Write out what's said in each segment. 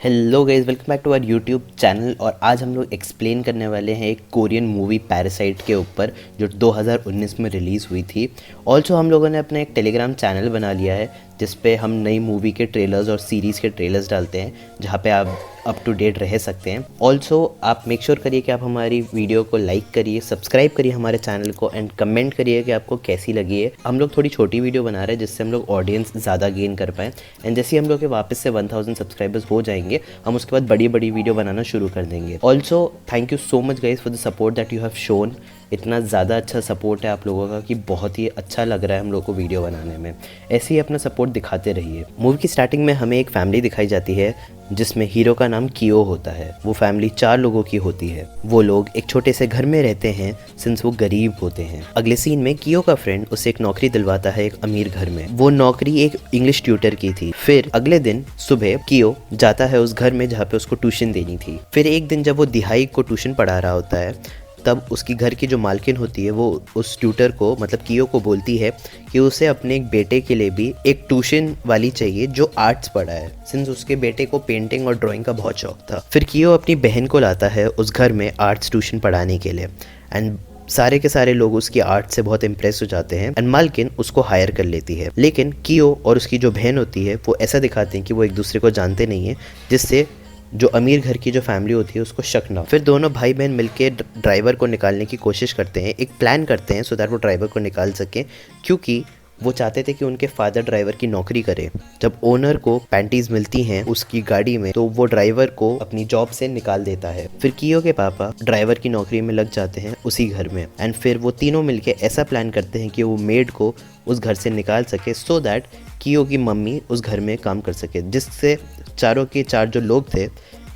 Hello guys, welcome back to our YouTube channel. और आज हम लोग एक्सप्लेन करने वाले हैं एक कोरियन मूवी पैरासाइट के ऊपर जो 2019 में रिलीज़ हुई थी। ऑल्सो हम लोगों ने अपना एक टेलीग्राम चैनल बना लिया है जिस पे हम नई मूवी के ट्रेलर्स और सीरीज़ के ट्रेलर्स डालते हैं, जहाँ पे आप अप टू डेट रह सकते हैं। ऑल्सो आप मेक श्योर करिए कि आप हमारी वीडियो को लाइक करिए, सब्सक्राइब करिए हमारे चैनल को एंड कमेंट करिए कि आपको कैसी लगी है। हम लोग थोड़ी छोटी वीडियो बना रहे हैं जिससे हम लोग ऑडियंस ज़्यादा गेन कर पाएँ, एंड जैसे ही हम लोग के वापस से 1000 सब्सक्राइबर्स हो जाएंगे हम उसके बाद बड़ी बड़ी वीडियो बनाना शुरू कर देंगे। Also thank you so much guys for the support that you have shown. इतना ज़्यादा अच्छा सपोर्ट है आप लोगों का कि बहुत ही अच्छा लग रहा है हम लोग को वीडियो बनाने में। ऐसे ही अपना सपोर्ट दिखाते रहिए। मूवी की स्टार्टिंग में हमें एक फैमिली दिखाई जाती है जिसमें हीरो का नाम कियो होता है। वो फैमिली 4 लोगों की होती है। वो लोग एक छोटे से घर में रहते हैं सिंस वो गरीब होते हैं। अगले सीन में कियो का फ्रेंड उसे एक नौकरी दिलवाता है एक अमीर घर में। वो नौकरी एक इंग्लिश ट्यूटर की थी। फिर अगले दिन सुबह कियो जाता है उस घर में जहाँ पे उसको ट्यूशन देनी थी। फिर एक दिन जब वो दिहाई को ट्यूशन पढ़ा रहा होता है तब उसकी घर की जो मालकिन होती है वो उस ट्यूटर को मतलब कियो को बोलती है कि उसे अपने एक बेटे के लिए भी एक ट्यूशन वाली चाहिए जो आर्ट्स पढ़ा है, सिंस उसके बेटे को पेंटिंग और ड्राइंग का बहुत शौक था। फिर कियो अपनी बहन को लाता है उस घर में आर्ट्स ट्यूशन पढ़ाने के लिए एंड सारे के सारे लोग उसकी आर्ट से बहुत इम्प्रेस हो जाते हैं एंड मालकिन उसको हायर कर लेती है। लेकिन कियो और उसकी जो बहन होती है वो ऐसा दिखाते हैं कि वो एक दूसरे को जानते नहीं है, जिससे जो अमीर घर की जो फैमिली होती है उसको शक ना। फिर दोनों भाई बहन मिलके ड्राइवर को निकालने की कोशिश करते हैं, एक प्लान करते हैं सो दैट वो ड्राइवर को निकाल सकें, क्योंकि वो चाहते थे कि उनके फादर ड्राइवर की नौकरी करे। जब ओनर को पैंटीज मिलती हैं उसकी गाड़ी में तो वो ड्राइवर को अपनी जॉब से निकाल देता है। फिर कियो के पापा ड्राइवर की नौकरी में लग जाते हैं उसी घर में एंड फिर वो तीनों मिलके ऐसा प्लान करते हैं कि वो मेड को उस घर से निकाल सके सो दैट कियो की मम्मी उस घर में काम कर सके, जिससे चारों के चार जो लोग थे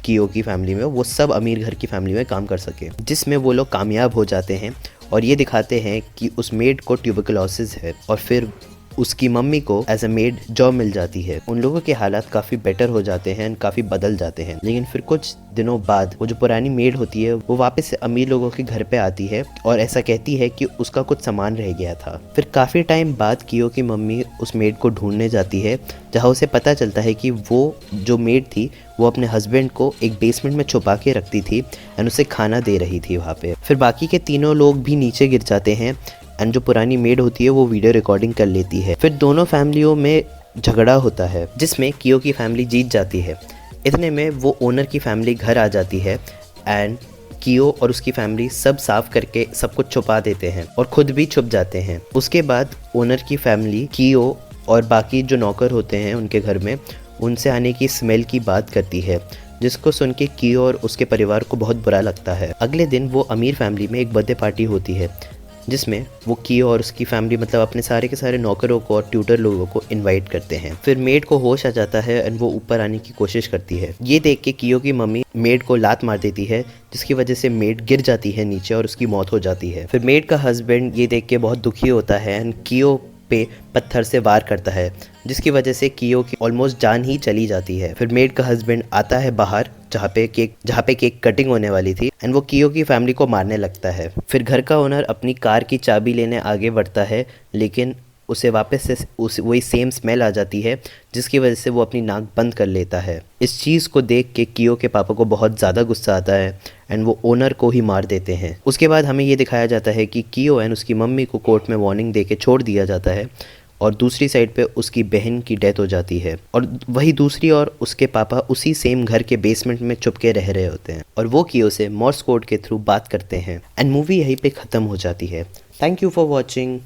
कियो की फैमिली में वो सब अमीर घर की फैमिली में काम कर सके, जिसमें वो लोग कामयाब हो जाते हैं। और ये दिखाते हैं कि उस मेड को ट्यूबरकुलोसिस है और फिर उसकी मम्मी को एज अ मेड जॉब मिल जाती है। उन लोगों के हालात काफ़ी बेटर हो जाते हैं, काफ़ी बदल जाते हैं। लेकिन फिर कुछ दिनों बाद वो जो पुरानी मेड होती है वो वापस से अमीर लोगों के घर पे आती है और ऐसा कहती है कि उसका कुछ सामान रह गया था। फिर काफ़ी टाइम बाद कियो की मम्मी उस मेड को ढूंढने जाती है, जहाँ उसे पता चलता है कि वो जो मेड थी वो अपने हस्बैंड को एक बेसमेंट में छुपा के रखती थी एंड उसे खाना दे रही थी वहाँ पे। फिर बाकी के तीनों लोग भी नीचे गिर जाते हैं एंड जो पुरानी मेड होती है वो वीडियो रिकॉर्डिंग कर लेती है। फिर दोनों फैमिलियों में झगड़ा होता है जिसमें कियो की फैमिली जीत जाती है। इतने में वो ओनर की फैमिली घर आ जाती है एंड कियो और उसकी फैमिली सब साफ करके सब कुछ छुपा देते हैं और खुद भी छुप जाते हैं। उसके बाद ओनर की फैमिली कियो और बाकी जो नौकर होते हैं उनके घर में उनसे आने की स्मेल की बात करती है, जिसको सुन के कियो और उसके परिवार को बहुत बुरा लगता है। अगले दिन वो अमीर फैमिली में एक बर्थडे पार्टी होती है जिसमें वो कियो और उसकी फैमिली मतलब अपने सारे के सारे नौकरों को और ट्यूटर लोगों को इनवाइट करते हैं। फिर मेड को होश आ जाता है एंड वो ऊपर आने की कोशिश करती है। ये देख के कियो की मम्मी मेड को लात मार देती है, जिसकी वजह से मेड गिर जाती है नीचे और उसकी मौत हो जाती है। फिर मेड का हस्बैंड ये देख के बहुत दुखी होता है एंड कियो पे पत्थर से वार करता है, जिसकी वजह से कियो की ऑलमोस्ट जान ही चली जाती है। फिर मेड का हस्बैंड आता है बाहर जहाँ पे केक कटिंग होने वाली थी एंड वो कियो की फैमिली को मारने लगता है। फिर घर का ओनर अपनी कार की चाबी लेने आगे बढ़ता है, लेकिन उसे वापस से वही सेम स्मेल आ जाती है, जिसकी वजह से वो अपनी नाक बंद कर लेता है। इस चीज़ को देख के कियो के पापा को बहुत ज़्यादा गुस्सा आता है एंड वो ओनर को ही मार देते हैं। उसके बाद हमें ये दिखाया जाता है कि कियो एंड उसकी मम्मी को कोर्ट में वार्निंग दे के छोड़ दिया जाता है और दूसरी साइड पे उसकी बहन की डेथ हो जाती है और वही दूसरी और उसके पापा उसी सेम घर के बेसमेंट में छुप के रह रहे होते हैं और वो कियो से मॉर्स कोड के थ्रू बात करते हैं एंड मूवी यहीं पे ख़त्म हो जाती है। Thank you for watching.